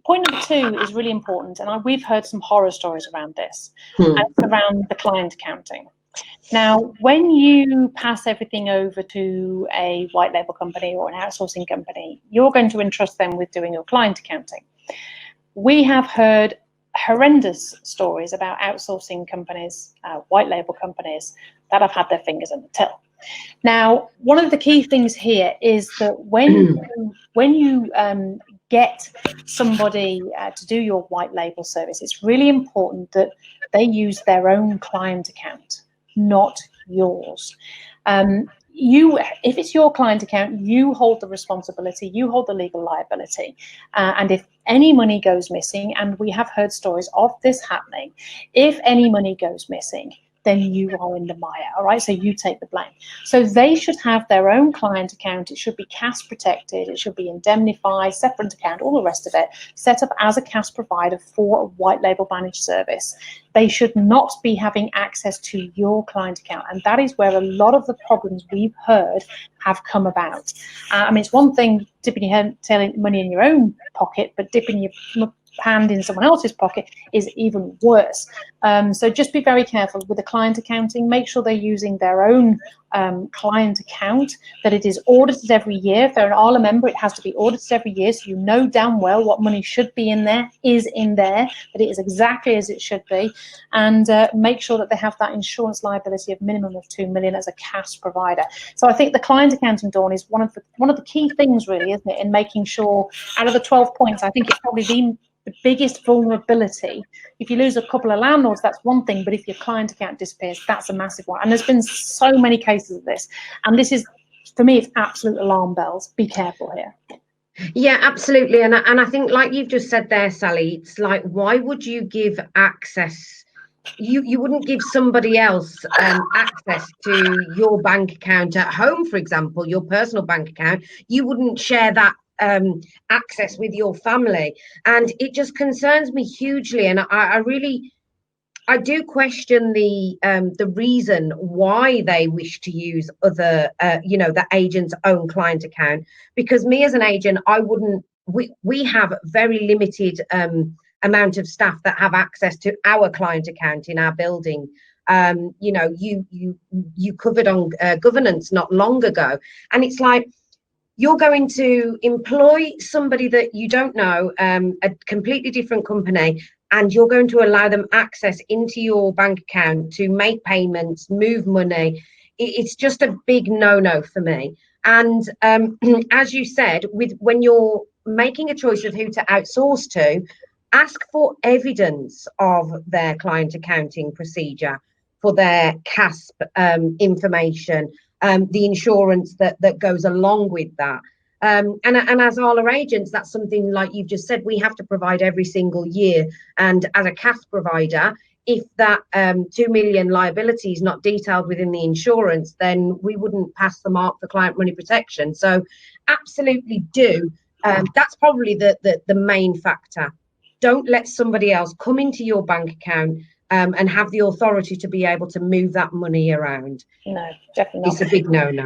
point number two is really important, and we've heard some horror stories around this, Hmm. and it's around the client accounting. Now, when you pass everything over to a white label company or an outsourcing company, you're going to entrust them with doing your client accounting. We have heard horrendous stories about outsourcing companies, white label companies, that have had their fingers in the till. Now, one of the key things here is that when you get somebody to do your white label service, it's really important that they use their own client account, not yours. If it's your client account, you hold the responsibility, you hold the legal liability. And if any money goes missing, and we have heard stories of this happening, if any money goes missing, then you are in the mire, all right? So you take the blame. So they should have their own client account. It should be CAS protected. It should be indemnified, separate account, all the rest of it, set up as a CAS provider for a white label managed service. They should not be having access to your client account. And that is where a lot of the problems we've heard have come about. I mean, it's one thing dipping your money in your own pocket, but dipping your hand in someone else's pocket is even worse. So just be very careful with the client accounting. Make sure they're using their own client account, that it is audited every year. If they're an ALA member, it has to be audited every year, so you know damn well what money should be in there is in there, that it is exactly as it should be, and make sure that they have that insurance liability of minimum of 2 million as a CAS provider. So I think the client accounting, Dawn, is one of the key things, really, isn't it, in making sure, out of the 12 points, I think it's probably the biggest vulnerability. If you lose a couple of landlords, that's one thing, but if your client account disappears, that's a massive one. And there's been so many cases of this, and this is, for me, it's absolute alarm bells. Be careful here. Yeah, absolutely. And I think, like you've just said there, Sally, it's like, why would you give access? You wouldn't give somebody else access to your bank account at home, for example, your personal bank account. You wouldn't share that access with your family, and it just concerns me hugely. And I do question the reason why they wish to use other the agent's own client account, because me as an agent, I wouldn't. We have very limited amount of staff that have access to our client account in our building. You covered on governance not long ago, and it's like, you're going to employ somebody that you don't know, a completely different company, and you're going to allow them access into your bank account to make payments, move money. It's just a big no-no for me. And as you said, when you're making a choice of who to outsource to, ask for evidence of their client accounting procedure, for their CASP information, the insurance that goes along with that. And as ALA agents, that's something, like you've just said, we have to provide every single year. And as a CAS provider, if that 2 million liability is not detailed within the insurance, then we wouldn't pass the mark for client money protection. So absolutely do. That's probably the main factor. Don't let somebody else come into your bank account and have the authority to be able to move that money around. No, definitely not. It's a big no-no.